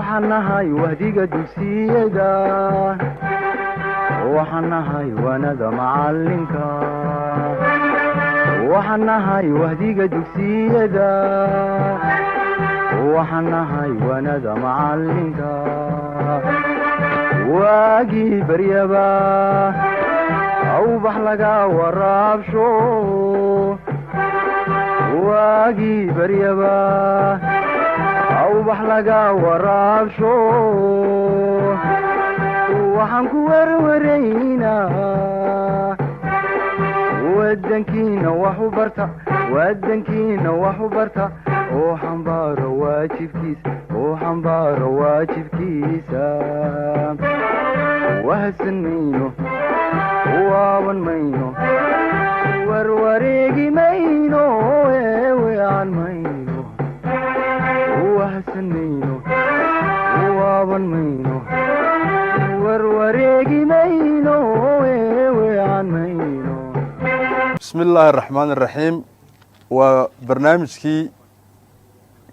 waxanahay wahdiga dugsiyada waxanahay wanada macalinka waxanahay wahdiga dugsiyada waxanahay wanada macalinka waagii baryaba awbax laga waraabsho waagii baryaba awbax laga waraabsho waxaan ku warwaraynaa wadankiina wax u barta oo xambaaro waajibkiisa wahsan mayno waaban mayno warwareegi mayno weecan mayno wahsan mayno waaban mayno warwareegi mayno weecan mayno. بسم الله الرحمن الرحيم وبرنامجكي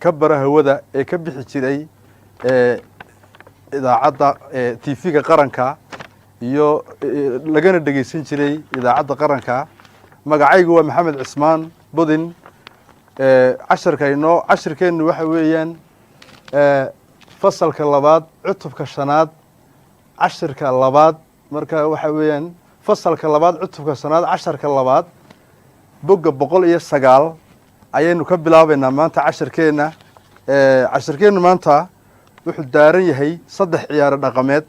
كبر هودا كبخي جيري idaacada TV-ga qaranka iyo lagana dhageysan jiray idaacada qaranka magacaygu waa Maxamed Cismaan Budin casharkeenu waxa weeyaan fasalka labaad cutubka shanaad casharka labaad marka waxa weeyaan fasalka labaad cutubka shanaad casharka labaad boga 109 ayaynu ka bilaabaynaa maanta casharkeena maanta wuxuu daaran yahay 3 ciyaaro dhaqameed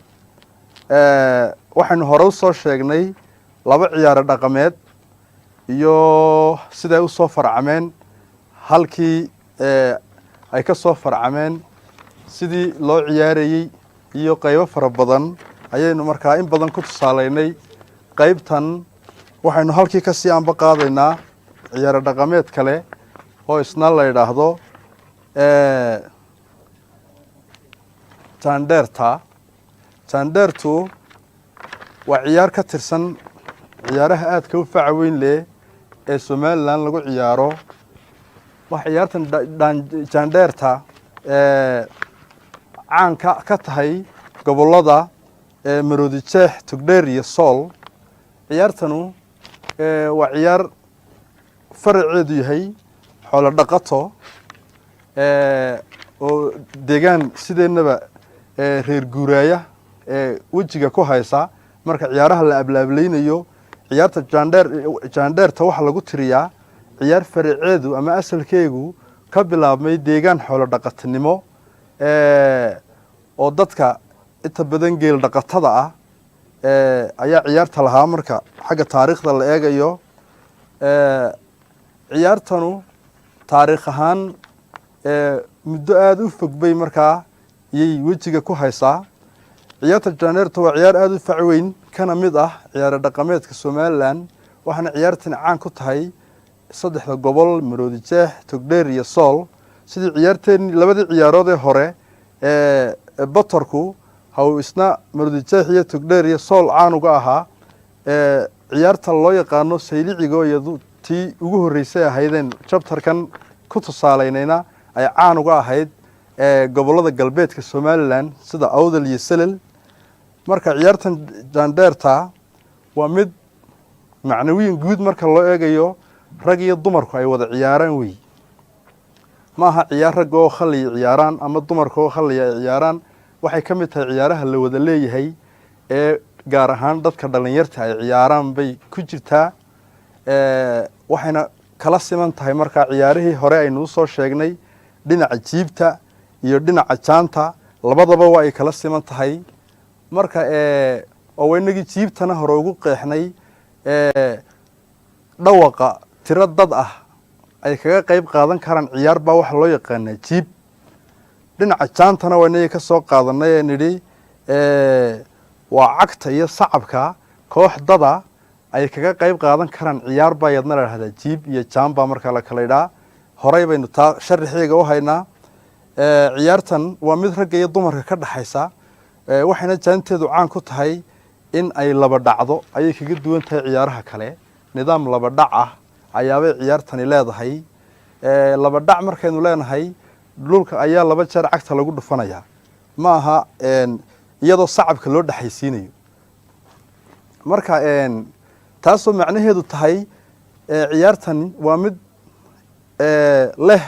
waxaanu hore u soo sheegnay 2 ciyaaro dhaqameed iyo sida u soo farcameen halkii ay ka soo farcameen sidii loo ciyaarayay iyo qaybo fara badan ayaynu markaa in badan ku tusaaleynay qaybtan waxaynu halkii ka sii anba qaadaynaa ciyaaro dhaqameed kale oo isna la yiraahdo Tandertu waa ciyaar ka tirsan ciyaaraha aadka u faca weyn leh ee Soomaaliland lagu ciyaaro wax ciyaartan Tanderta caan ka tahay gobolada Maroodi Jeex Togdheer iyo Sool ciyaartanu waa ciyaar farceedu yahay xoolo dhaqato oo deegaan sideenaba reer guuraaya wajiga ku haysa marka ciyaaraha la ablaablaynayo ciyaarta Tanderta waxa lagu tiriyaa ciyaar farceedu ama asalkeegu ka bilaabmay deegaan xoolo dhaqatinimo oo dadka inta badan geel dhaqatada ah ayaa ciyaarta lahaa marka xagga taariikhda la eegayo ciyaartanu taariikh ahaan muddo aad u fog bay markaa iyay wajiga ku haysaa ciyaarta Tanderta waa ciyaar aad u fac weyn kana mid ah ciyaar dhaqameedka Soomaaliland waxaana ciyaartan caan ku tahay 3 gobol Maroodi Jeex Togdheer iyo Sool sidii ciyaarteen labadii ciyaarood ee hore batarku haw isna Maroodi Jeex iyo Togdheer iyo Sool caan uga ahaa ciyaarta loo yaqaano sayliciga iyadu tii ugu horeysay ahaydeen chapterkan ku tusaaleynayna ay caan uga ahayd gobolada galbeedka Soomaaliland sida Awdal iyo Salel marka ciyaartan Tanderta waa mid macnawiin guud marka loo eegayo rag iyo dumarku ay wada ciyaaraan way maaha ciyaar rag oo khali ciyaaraan ama dumarku oo khali ciyaaraan waxay ka mid tahay ciyaaraha la wada leeyahay gaar ahaan dadka dhalinyarta ay ciyaaraan bay ku jirtaa waxayna kala siman tahay marka ciyaarihii hore aynu soo sheegnay dhinaca jiibta iyo dhinaca jaanta labadaba waa ay kala siman tahay marka oo weynagi jiibtana hore ugu qeexnay dhawaqa tiro dad ah ay kaga qayb qaadan karaan ciyaar baa waxa loo yaqaan jiib dhinaca jaantana weynay ka soo qaadanay nidhi waa cagta iyo sacabka koox dada ay kaga qayb qaadan karaan ciyaar baa yadna la yiraahdaa jiib iyo jaamba marka la kala yiraahdo horay baynu taa sharxiga u haynaa ciyaartan waa mid rag iyo dumarka ka dhaxaysa waxayna jaanteedu caan ku tahay in ay laba dhacdo ayay kaga duwan tahay ciyaaraha kale nidaam laba dhac ah ayaabay ciyaartani leedahay laba dhac markaynu leenahay dhulka ayaa laba jeer cagta lagu dhufanaya ma aha iyadoo sacabka loo dhexaysiinayo. marka taasoo macnaheedu tahay ciyaartani waa mid leh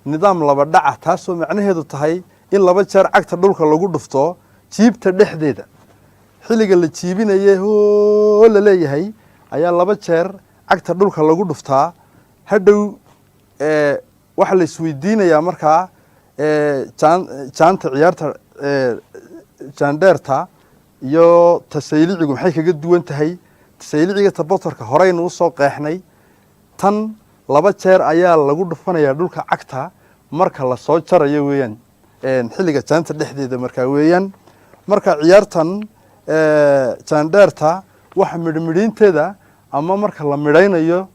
nidaam laba dhaca, taasoo macnaheedu tahay in laba jeer cagta dhulka lagu dhufto jiibta dhexdeeda. xilliga la jiibinaye oo la leeyahay ayaa laba jeer cagta dhulka lagu dhuftaa. hadhow waxa la isweydiinayaa markaa jaanta ciyaarta jaandheerta iyo tasaylicigu maxay kaga duwan tahay. tasayliciga tabotorka horeynu usoo qeexnay, tan laba jeer ayaa lagu dhufanayaa dhulka cagta marka lasoo jarayo weeyaan, xilliga jaanta dhexdeeda markaa weeyaan. marka ciyaartan jaandheerta waxa midhmidhiinteeda ama marka la midhaynayo,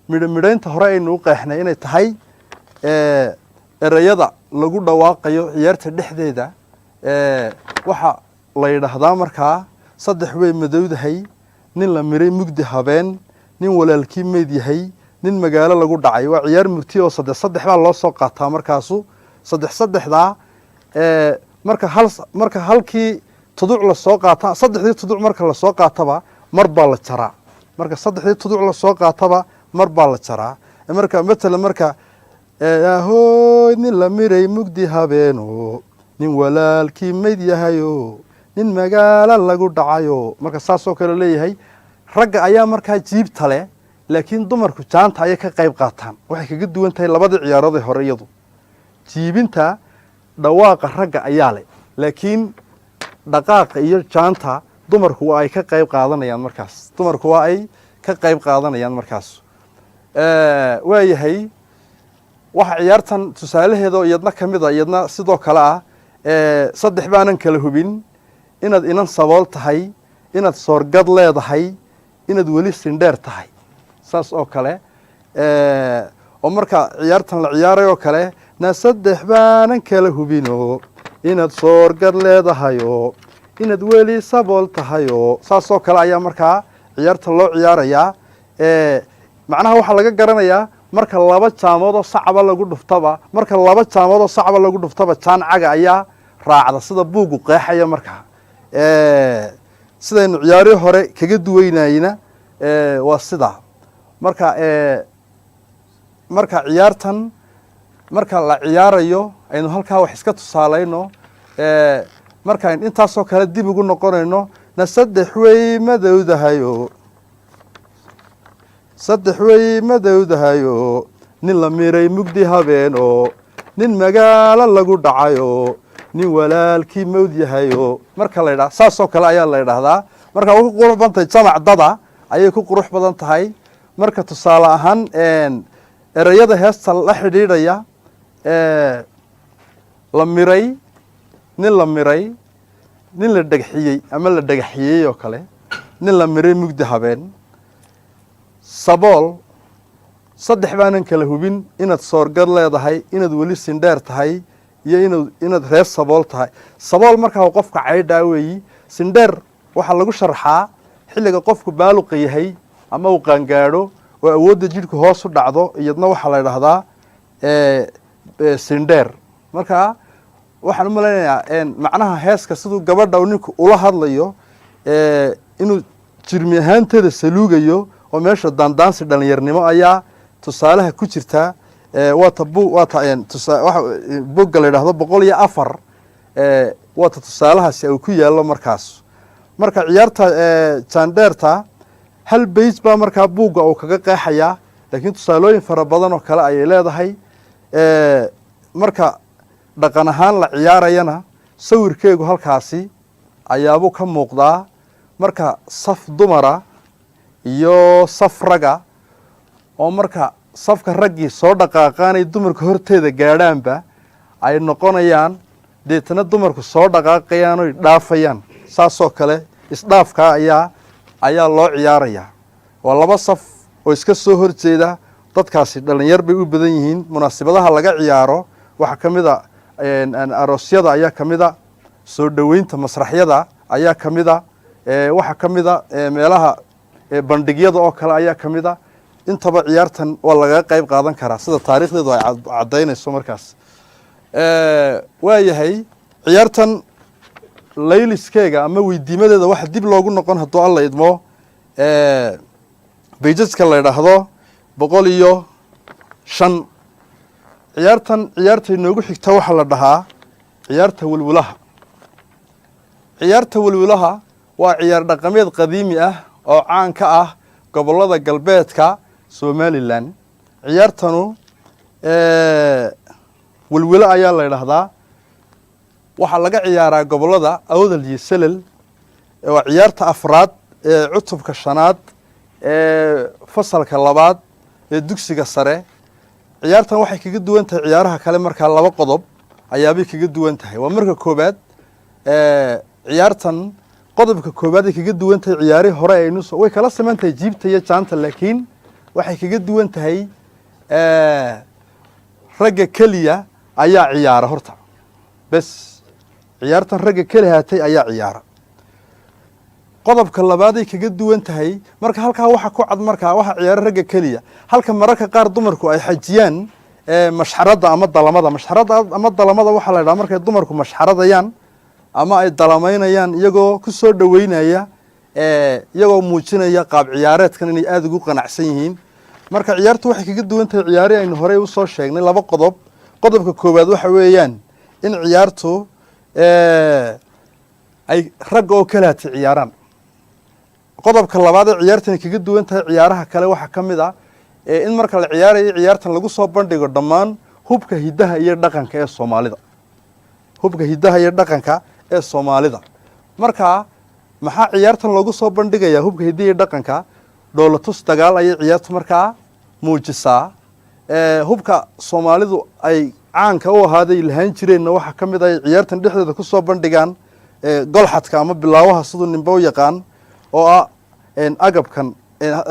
midhmidhaynta hore aynu u qeexnay inay tahay ereyada lagu dhawaaqayo ciyaarta dhexdeeda. waxa la yidhaahdaa markaa saddex way madowdahay, nin la miray mugdi habeen, nin walaalkii meyd yahay, nin magaalo lagu dhacay. waa ciyaar mugti oo saddex baa loo soo qaataa. markaasu saddexdaa marka halkii tuduc lasoo qaata, saddexdii tuduc marka lasoo qaataba mar baa la jaraa. marka saddexdii tuduc lasoo qaataba mar baa la jaraa. marka matalan marka ahoy nin la miray mugdi habeeno, nin walaalkii meyd yahayo, nin magaalo lagu dhacayo. marka saasoo kale leeyahay. ragga ayaa markaa jiibta leh, laakiin dumarku jaanta ayay ka qayb qaataan. waxay kaga duwan tahay labadii ciyaaroodee hore. iyadu jiibinta dhawaaqa ragga ayaa leh, laakiin dhaqaaqa iyo jaanta dumarku waa ay ka qayb qaadanayaan markaas. dumarku waa ay ka qayb qaadanayaan markaas. waayahay, waxa ciyaartan tusaalaheeda iyadna ka mid a, iyadna sidoo kale ah. saddex baanan kala hubin: inaad inan sabool tahay, inaad soorgad leedahay, inaad weli sindheer tahay. saas oo kale oo marka ciyaartan la ciyaarayoo kale, na saddex baanan kala hubino, inaad soorgad leedahayo, inaad weli sabool tahayo. saasoo kale ayaa markaa ciyaarta loo ciyaarayaa. macnaha waxaa laga garanayaa marka laba jaamoodoo sacaba lagu dhuftaba jaan caga ayaa raacda, sida buuggu qeexaya. markaa sidaynu ciyaarihii hore kaga duweynayna waa sidaa. marka ciyaartan marka la ciyaarayo aynu halkaa wax iska tusaalayno. markaan intaasoo kale dib ugu noqonayno, na saddex way madowdahayo, nin la miray mugdi habeeno, nin magaalo lagu dhacayo, nin walaalkii mawd yahayo. marka la yidhaha saasoo kale ayaa la yidhaahdaa. marka way ku qurux badan tahay, jamac dada ayay ku qurux badan tahay. marka tusaale ahaan ereyada heesta la xidhiidhaya, la miray, nin la miray, nin la dhagxiyey ama la dhagaxiyey oo kale, nin la miray mugdi habeen, sabool, saddex baanan kala hubin: inaad soorgad leedahay, inaad weli sindheer tahay, iyo inaad reer sabool tahay. sabool markaa qofka caydhaa weeyi. sindheer waxaa lagu sharxaa xilliga qofku baaluqa yahay ama uu qaangaadho oo awoodda jidhku hoos u dhacdo, iyadna waxaa la idhaahdaa sindheer. markaa waxaan u malaynayaa macnaha heeska siduu gabadha ninku ula hadlayo, inuu jirmi ahaanteeda saluugayo oo meesha daandaansi dhalinyarnimo ayaa tusaalaha ku jirta. waata bugga la yidhaahdo 104 waata tusaalahaasi uu ku yaallo markaas. marka ciyaarta jaandheerta hal bays baa markaa buugga uu kaga qeexayaa, laakiin tusaalooyin fara badan oo kale ayay leedahay. marka dhaqan ahaan la ciyaarayana sawirkeegu halkaasi ayaabuu ka muuqdaa. marka saf dumara iyo saf raga, oo marka safka raggii soo dhaqaaqaanay dumarka horteeda gaadhaanba ay noqonayaan, deetana dumarku soo dhaqaaqayaan oy dhaafayaan. saasoo kale isdhaafkaa ayaa loo ciyaarayaa. waa laba saf oo iska soo horjeeda. dadkaasi dhalinyar bay u badan yihiin. munaasibadaha laga ciyaaro waxaa ka mid a aroosyada ayaa ka mid a, soo dhoweynta masraxyada ayaa ka mid a, waxaa ka mid a meelaha bandhigyada oo kale ayaa ka mid a. intaba ciyaartan waa lagaga qayb qaadan karaa sida taariikhdeedu ay caddaynayso. markaas waayahay, ciyaartan layliskeega ama weydiimadeeda waxa dib loogu noqon hadduu alla idmo bayjaska la yidhaahdo 105 ciyaarta inoogu xigta waxaa la dhahaa ciyaarta welwelaha. ciyaarta welwelaha waa ciyaar dhaqameed qadiimi ah oo caan ka ah gobollada galbeedka Somaliland. ciyaartanu welwelo ayaa la yidhaahdaa. waxaa laga ciyaaraa gobollada Awdal iyo Salal. waa ciyaarta afraad ee cutubka shanaad ee fasalka labaad ee dugsiga sare. ciyaartan waxay kaga duwan tahay ciyaaraha kale markaa laba qodob ayaabay kaga duwan tahay. waa marka koobaad ciyaartan qodobka koobaad ay kaga duwan tahay ciyaarihii hore aynu way kala siman tahay jiibta iyo jaanta, laakiin waxay kaga duwan tahay ragga keliya ayaa ciyaara horta bes. ciyaartan ragga keliya hatay ayaa ciyaara. qodobka labaad ay kaga duwan tahay marka halkaa waxa ku cad markaa waxa ciyaara ragga keliya, halka mararka qaar dumarku ay xajiyaan mashxarada ama dalamada. mashxarada ama dalamada waxaa la yidhaha markay dumarku mashxaradayaan ama ay dalamaynayaan iyagoo ku soo dhaweynaya iyagoo muujinaya qaab ciyaareedkan inay aada ugu qanacsan yihiin. marka ciyaartu waxay kaga duwan tahay ciyaari aynu horey usoo sheegnay laba qodob. qodobka koowaad waxa weeyaan in ciyaartu ay ragga oo kale hati ciyaaraan. qodobka labaad ee ciyaartan kaga duwan tahay ciyaaraha kale waxaa ka mid ah in marka la ciyaarayo ciyaartan lagu soo bandhigo dhammaan hubka hidaha iyo dhaqanka ee Soomaalida. hubka hidaha iyo dhaqanka ee Soomaalida. marka maxaa ciyaartan loogu soo bandhigayaa hubka hidaha iyo dhaqanka? dhoolatus dagaal ayay ciyaartu markaa muujisaa. hubka Soomaalidu ay caanka u ahaaday lahaan jireenna waxaa ka mid ah ciyaartan dhexdeeda ku soo bandhigaan golxadka ama bilaawaha siduu ninba u yaqaan oo ah agabkan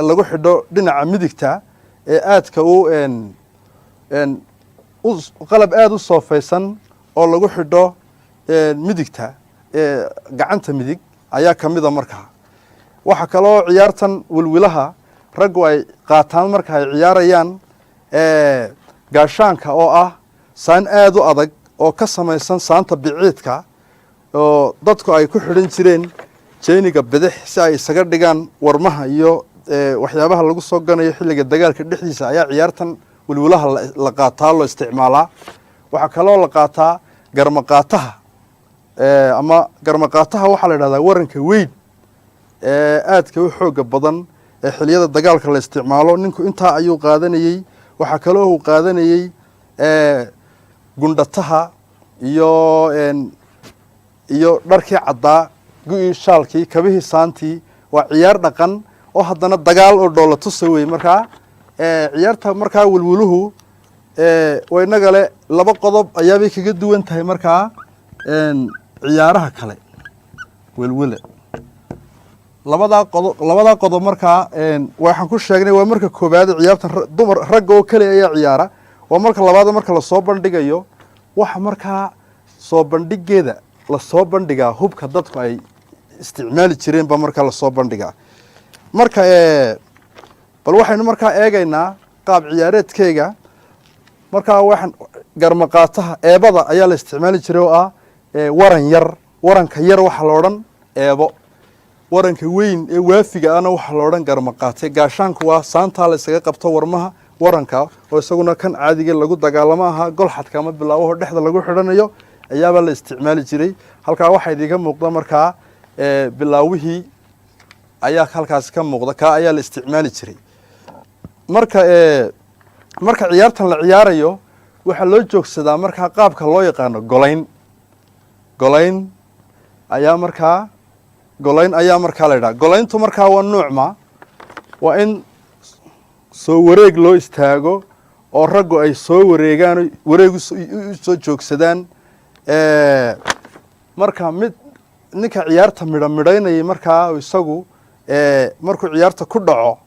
lagu xidho dhinaca midigta ee aadka qalab aada u soofaysan oo lagu xidho midigta gacanta midig ayaa ka mid a markaa. waxaa kaloo ciyaartan welwelaha raggu ay qaataan marka ay ciyaarayaan gaashaanka oo ah saan aada u adag oo ka samaysan saanta biciidka oo dadku ay ku xidhan jireen jeeniga bidix si ay isaga dhigaan warmaha iyo waxyaabaha lagu soo ganayo xilliga dagaalka dhexdiisa ayaa ciyaartan welwelaha la qaataa loo isticmaalaa. waxaa kaloo la qaataa garmaqaataha ama garmaqaataha waxaa la yidhahdaa waranka weyn aadka u xooga badan ee xilliyada dagaalka la isticmaalo. ninku intaa ayuu qaadanayey. waxaa kaloo uu qaadanayey gundhataha iyo dharkii caddaa, gu-ii shaalkii, kabihii saantii. waa ciyaar dhaqan oo haddana dagaal oo dhoola tusa wey. markaa ciyaarta markaa welweluhu waa inaga le laba qodob ayaabay kaga duwan tahay markaa ciyaaraha kale. welwele labadaa qodob markaa waxaan ku sheegnay waa marka koobaad ciyaartan ragga oo kale ayaa ciyaara. waa marka labaad marka lasoo bandhigayo waxa markaa soo bandhigeeda lasoo bandhigaa hubka dadku ay isticmaali jireen ba markaa lasoo bandhigaa. marka bal waxaynu markaa eegaynaa qaab ciyaareedkeyga. markaa waxaan garmaqaataha eebada ayaa la isticmaali jiray oo ah waran yar. waranka yar waxaa la odhan eebo. waranka weyn ee waafiga ahna waxaa la odhan garmaqaate. gaashaanku waa saantaa la isaga qabto warmaha waranka oo isaguna kan caadiga lagu dagaalamo ahaa. golxadka ama bilaawaho dhexda lagu xidhanayo ayaabaa la isticmaali jiray. halkaa waxaa idiinka muuqda markaa bilaawihii ayaa halkaasi ka muuqda. kaa ayaa la isticmaali jiray. marka ciyaartan la ciyaarayo waxaa loo joogsadaa markaa qaabka loo yaqaano golayn. golayn ayaa markaa la yidhaha. golayntu markaa waa nuucma waa in soo wareeg loo istaago oo raggu ay soo wareegaan wareeg usoo joogsadaan. marka ninka ciyaarta midhaynayay markaa isagu markuu ciyaarta ku dhaco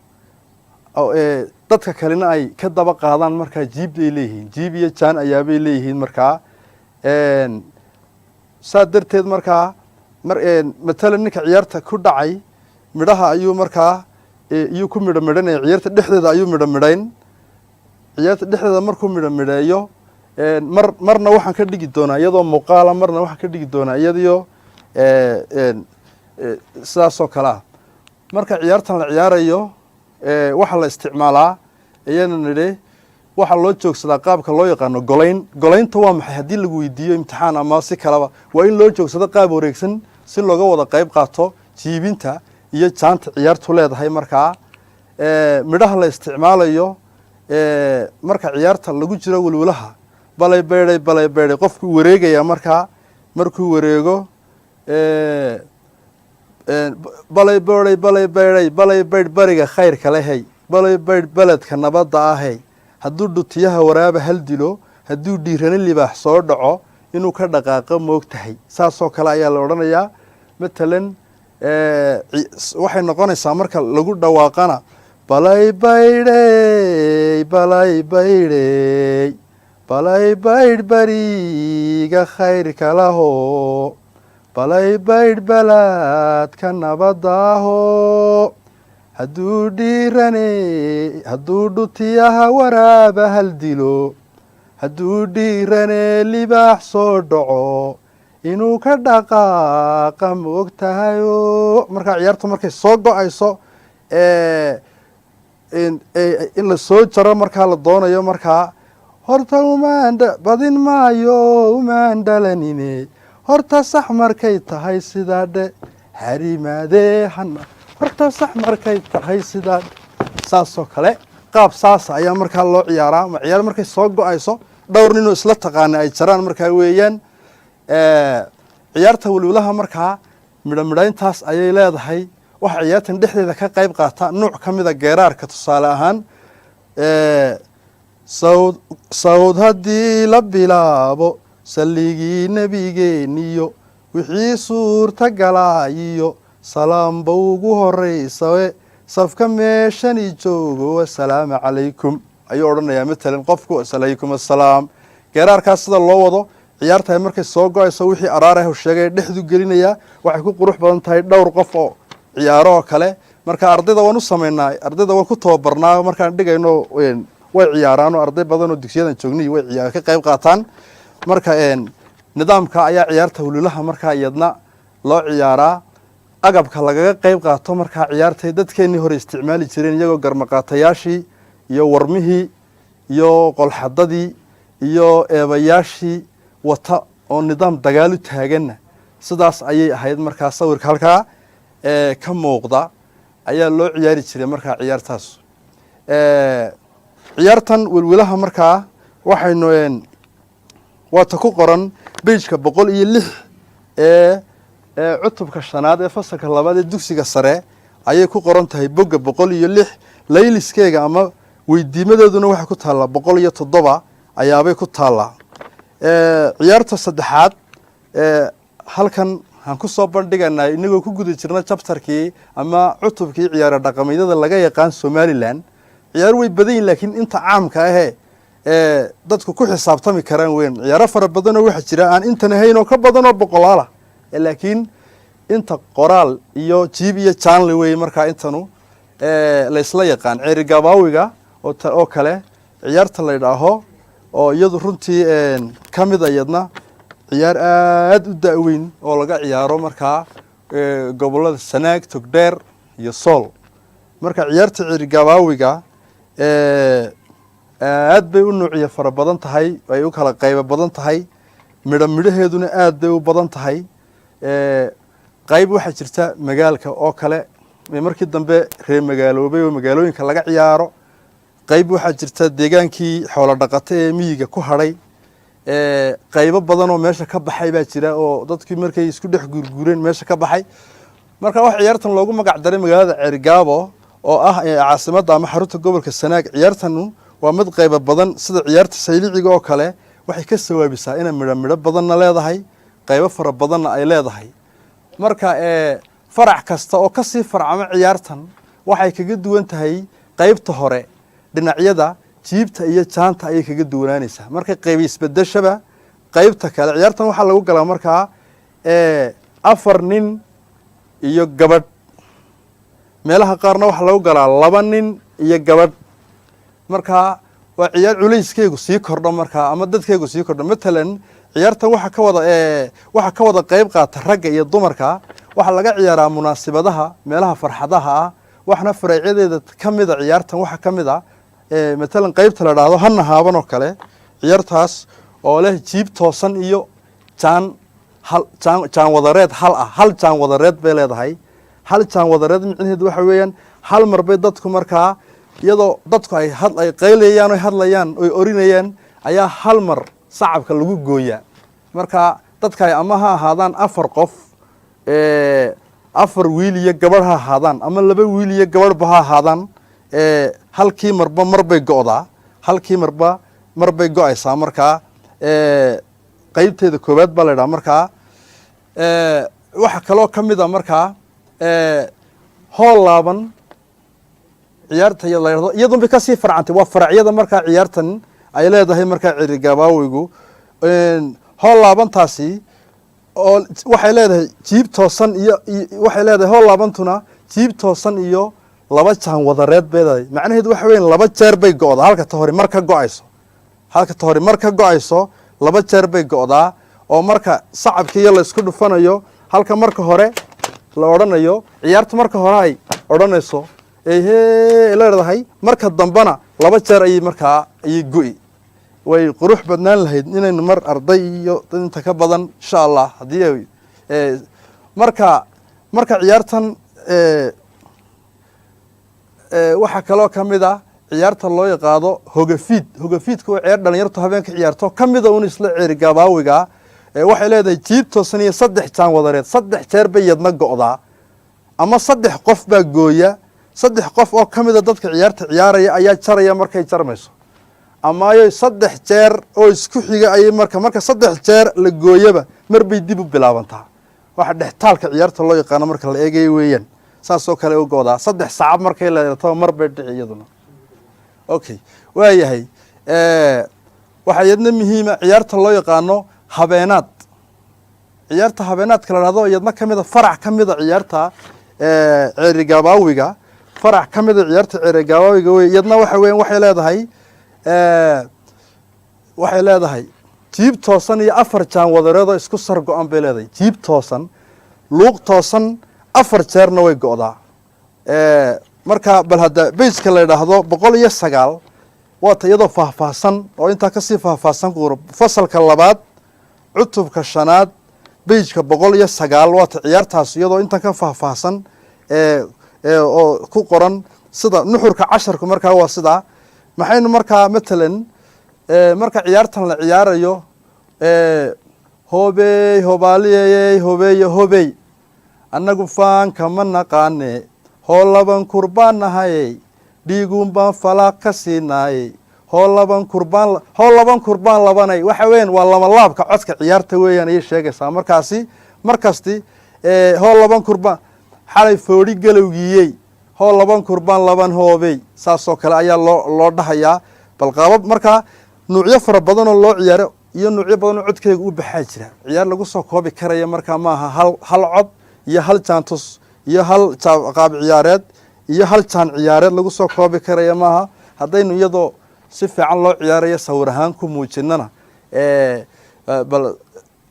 dadka kalena ay ka daba qaadaan markaa jiib ay leeyihiin. jiib iyo jaan ayaabay leeyihiin markaa. saa darteed markaa matalan ninka ciyaarta ku dhacay midhaha ayuu markaa iyuu ku midhanaya ciyaarta dhexdeeda ayuu midhayn. ciyaarta dhexdeeda markuu midhaeyo marna waxaan ka dhigi doonaa iyadoo muuqaala marna waxaan ka dhigi doonaa iyadiyo sidaasoo kale ah marka ciyaartan la ciyaarayo waxaa la isticmaalaa iyana nidhi waxaa loo joogsadaa qaabka loo yaqaano golaynta waa maxay haddii lagu weydiiyo imtixaan ama si kaleba waa in loo joogsado qaab wareegsan si looga wada qayb qaato jiibinta iyo jaanta ciyaartu leedahay markaa midhaha la isticmaalayo marka ciyaarta lagu jiro welwelaha balay beydhay qofkuu wareegaya markaa markuu wareego balay beydhay balay beydh bariga khayrka lehey balay beydh beledka nabadda ahey hadduu dhutiyaha waraaba hal dilo hadduu dhiirano libaax soo dhaco inuu ka dhaqaaqo moog tahay saasoo kale ayaa la odhanayaa matalan waxay noqonaysaa marka lagu dhawaaqana balay baydhey balay baydhey balay baydh bariga khayrka laho balay baydh beledka nabadda aho hadduu dhiirane hadduu dhutiyaha waraaba hal dilo hadduu dhiirane libaax soo dhaco inuu ka dhaqaaqa moog tahayo markaa ciyaartu markay soo go-ayso in la soo jaro markaa la doonayo markaa horta badin maayo umaan dhalanine horta sax markay tahay sidaa dhe harimaadee hana horta sax markay tahay sidaa saasoo kale qaab saasa ayaa markaa loo ciyaaraa ma ciyaar markay soo go-ayso dhowr ninoo isla taqaana ay jaraan markaa weeyaan ciyaarta welwelaha markaa midhayntaas ayay leedahay waxa ciyaartan dhexdeeda ka qayb qaata nuuc ka mida geeraarka tusaale ahaan sawd haddii la bilaabo salligii nebigeeniyo wixii suurta galaayiyo salaamba ugu horeysawe safka meeshani joogo assalaamu calaykum ayuu odhanayaa matalan qofku alaykum assalaam geeraarkaas sida loo wado ciyaartahay markay soo go-ayso wixii araarah sheegay dhexdu gelinayaa waxay ku qurux badan tahay dhowr qof oo ciyaaro oo kale marka ardayda waan u samaynaa ardayda waan ku tababarnaa markaan dhigayno way ciyaaraan oo arday badan oo dugsiyadan joogniy way ka qayb qaataan marka nidaamka ayaa ciyaarta welwelaha markaa iyadna loo ciyaaraa agabka lagaga qayb qaato markaa ciyaartay dadkeennii hore isticmaali jireen iyagoo garmaqaatayaashii iyo warmihii iyo qolxadadii iyo eebayaashii wata oo nidaam dagaal u taaganna sidaas ayay ahayd markaa sawirka halkaa ka muuqda ayaa loo ciyaari jiray markaa ciyaartaas ciyaartan welwelaha markaa waxaynu waata ku qoran beijka 106 cutubka 5 ee fasalka 2 ee dugsiga sare ayay ku qoran tahay bogga 106 layliskeega ama weydiimadeeduna waxay ku taallaa 107 ayaabay ku taallaa ciyaarta saddexaad halkan aan ku soo bandhiganaa inagoo ku guda jirna chapterkii ama cutubkii ciyaaro dhaqameedyada laga yaqaan Somaliland ciyaar way badan yihiin laakiin inta caamka ah dadku ku xisaabtami karaan weyn ciyaaro fara badan oo waxa jira aan intan ahayn oo ka badan oo boqolaala laakiin inta qoraal iyo jiib iyo channel way markaa intanu la isla yaqaan ciyaar gabaawiga oo kale ciyaarta la yiraahdo oo iyadu runtii kamid ayadna ciyaar aad u daaweyn oo laga ciyaaro markaa gobolada Sanaag Togdheer iyo Sool marka ciyaarta ciyaar gabaawiga aad bay u nuuciye fara badan tahay ay u kala qayb badan tahay midhaheeduna aad bay u badan tahay qayb waxa jirta magaalka oo kale markii dambe reer magaaloobay oo magaalooyinka laga ciyaaro qayb waxa jirta deegaankii xoolo dhaqato ee miyiga ku haray qaybo badan oo meesha ka baxay baa jira oo dadkii markay isku dhex gurgureen meesha ka baxay marka wax ciyaartan loogu magac daray magaalada Cergaabo oo ah caasimadda ama xarunta gobolka Sanaag ciyaartan waa mid qayb badan sida ciyaarta sayliciga oo kale waxay ka sawaabisaa in midho badanna leedahay qaybo fara badanna ay leedahay marka farac kasta oo ka sii farcama ciyaartan waxay kaga duwan tahay qaybta hore dhinacyada jiibta iyo jaanta ayay kaga duwanaanaysaa marka qayb isbedeshaba qaybta kale ciyaartan waxa lagu galaa markaa 4 nin iyo gabadh meelaha qaarna waxa lagu galaa 2 nin iyo gabadh marka waa ciyaar culayskeygu sii kordho markaa ama dadkeygu sii kordho matalan ciyaartan waxa ka wada qayb qaata ragga iyo dumarka waxaa laga ciyaaraa munaasibadaha meelaha farxadaha ah waxna faraaicyadeeda ka mida ciyaartan waxa ka mid a matalan qaybta la dhaahdo hana haaban oo kale ciyaartaas oo leh jiib toosan iyo jaan wadareed hal jaan wadareed bay leedahay hal jaan wadareed micnaheedu waxa weeyaan hal mar bay dadku markaa iyadoo dadku ay qaylayaan oy hadlayaan oy orinayaan ayaa hal mar sacabka lagu gooyaa marka dadka ay ama ha ahaadaan 4 qof 4 wiil iyo gabadh ha ahaadaan ama 2 wiil iyo gabadhba ha ahaadaan halkii marba marbay go'daa halkii marba marbay go'aysaa markaa qaybteeda koowaad baa la yidhaha markaa waxa kaloo ka mid a markaa hool laaban ciyaarta la yidhahdo iyadun bay kasii farcantay waa faracyada markaa ciyaartan ay leedahay markaa cirigabaawigu hool laabantaasi oo waxay leedahay jiib toosan iyo waxay leedahay hool laabantuna jiib toosan iyo 2 jaan wadareed bay leedahay macnaheedu waxa weeyaan 2 jeer bay go'daa halka ta hore marka go'ayso 2 jeer bay go'daa oo marka sacabkiiyo la isku dhufanayo halka marka hore la odhanayo ciyaarta marka hore ay odhanayso leedahay marka dambana 2 jeer ayay markaa ayay go'i way qurux badnaan lahayd inaynu mar arday iyo inta ka badan insha Allah hadii marka ciyaartan waxa kaloo ka mid ah ciyaarta loo yaqaado hogafiidku waa ciyaar dhalinyartu habeenka ciyaarto ka mid ah isla cirigabaawiga waxay leedahay jiib toosan iyo 3 jaan wadareed 3 jeer bay yadna go'daa ama 3 qof baa gooya 3 qof oo ka mid ah dadka ciyaarta ciyaaraya ayaa jaraya markay jarmayso ama ay 3 jeer oo isku xiga ay marka 3 jeer la gooyaba mar bay dib u bilaabantaa waxa dhextaalka ciyaarta loo yaqaan marka la eegay weeyaan saas oo kale u goodaa 3 saac markay leedahay mar bay dhiciyaduna okay waayahay waxa yadna muhiima ciyaarta loo yaqaano habeenaad ciyaarta habeenaadka la yiraahdo yadna kamida farac kamida ciyaarta cirigabaawiga farac kamida ciyaarta cirigabaawiga yadna waxa weeyaan waxay leedahay jiib toosan iyo 4 jaan wadareed oo isku sar go'an bay leedahay jiib toosan luuq toosan 4 jeerna way go'daa marka bal hada bayska la yiraahdo 109 waa tayado faahfaahsan oo inta ka sii faahfaahsan fasalka 2 cutubka 5 bayska 109 waa ciyaartaas iyadoo inta ka faahfaahsan oo ku qoran sida nuxurka 10 marka waa sida maxaynu markaa matalan marka ciyaartan la ciyaarayo hobey annagu faan kama naqaane hoolaban kurbaanahay dhiiguun baan falaaq ka siinaayey hoolaban kurbaan labanay waxa weeyaan waa laba laabka codka ciyaarta weeyaan ay sheegaysaa markasti hoolaban kurbaan xalay foodi galowgiyey hoolaban kurbaan laban hoobey saasoo kale ayaa loo dhahayaa bal qaabab markaa nuucyo fara badan oo loo ciyaaro iyo nuucyo badan oo codkeyga u baxaa jira ciyaar lagu soo koobi karaya markaa maaha hal cod iyo hal jaantus iyo hal qaab ciyaareed iyo hal jaan ciyaareed lagu soo koobi karaya maaha haddaynu iyadoo si fiican loo ciyaarayo sawir ahaan ku muujinana bal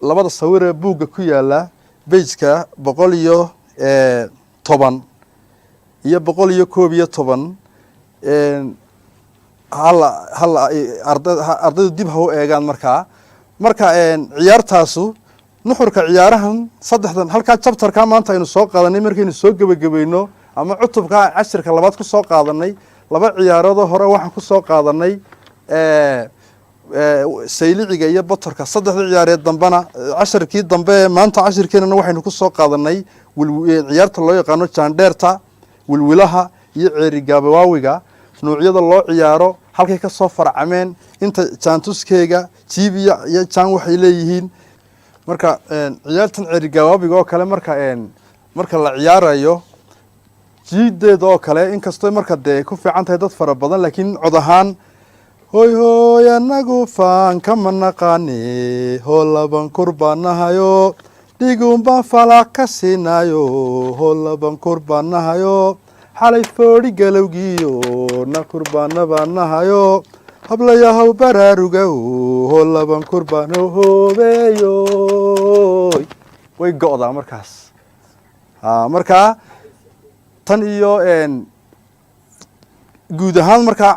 labada sawir ee buugga ku yaala bejka 110 iyo 111 ardaydu dib ha u eegaan marka ciyaartaasu nuxurka ciyaarahan 3 halka chapterka maanta aynu soo qaadanay markaynu soo gabagabayno ama cutubka 10ka labaad ku soo qaadanay 2 ciyaarood hore waxaan ku soo qaadanay sayliciga iyo batorka 3 ciyaareed dambana 10kii dambe maanta 10keena waxaynu ku soo qaadanay ciyaarta loo yaqaano jaandheerta wilwilaha iyo cirigabaawiga noocyada loo ciyaaro halkay ka soo farcameen inta jaantuskeyga jiibiya iyo jaan waxay leeyihiin marka ciyaartan cirigabaawiga oo kale marka la ciyaarayo jiideed oo kale inkastoo marka ku fiican tahay dad fara badan laakiin cod ahaan hoy anagu faan kama naqaane hoolaban kurbaanahayo dhiiguun baan falaaq ka siinayo hoolaban kurbaanahayo xalay foodi galowgiyo na kurbaana baanahayo hablayahaw baraaruga oo laban kurbaan hoobeeyo way go'daa markaas markaa tan iyo guud ahaan markaa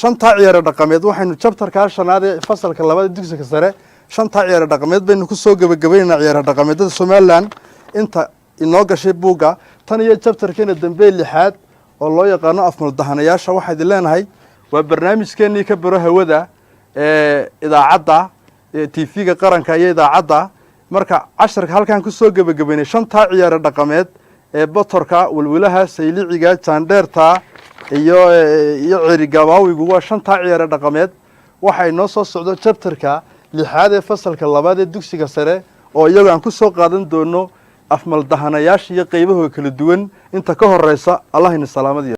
shantaa ciyaaro dhaqameed waxaynu jabtarkaa shanaad ee fasalka labaad dugsiga sare shantaa ciyaaro dhaqameed baynu ku soo gabagabaynaynaa ciyaaro dhaqameedada Somaliland inta inoo gashay buugga tan iyo jabtarkeena dambe lixaad oo loo yaqaano afmaldahanayaasha waxaad leenahay waa barnaamijkeenii ka baro hawada idaacadda TV-ga qaranka iyo idaacadda marka casharka halkan ku soo gabagabaynay shantaa ciyaaro dhaqameed ee botorka walwalaha sayliciga jaandheerta iyo cirigabaawigu waa shantaa ciyaaro dhaqameed waxay noo soo socdo chapterka lixaad ee fasalka labaad ee dugsiga sare oo iyagu aan ku soo qaadan doono afmaldahanayaasha iyo qaybahooda kala duwan inta ka horeysa allah ina salaamadiyo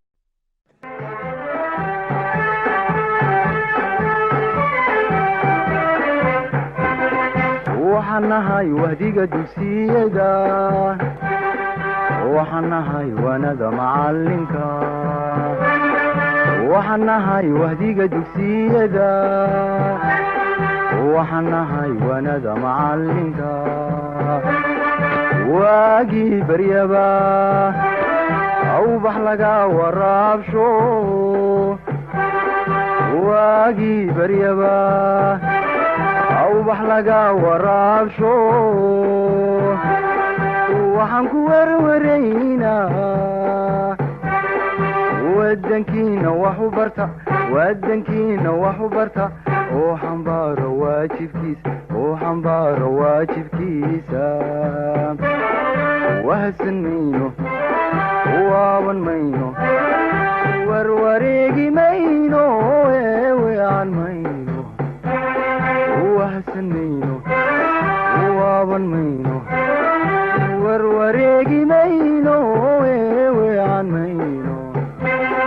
waxanahay wahdiga dugsiyada waxanahay wanada macalinka waxanahay wahdiga dugsiyada waxanahay wanada macalinka waagii baryaba awbax laga waraabsho waagii baryaba awbax laga waraabsho waxaan ku warwaraynaa wadankiina wax u barta oo xambaaro waajibkiisa wahsan mayno waaban mayno warwareegi mayno weewean mayno wahsan mayno waaban mayno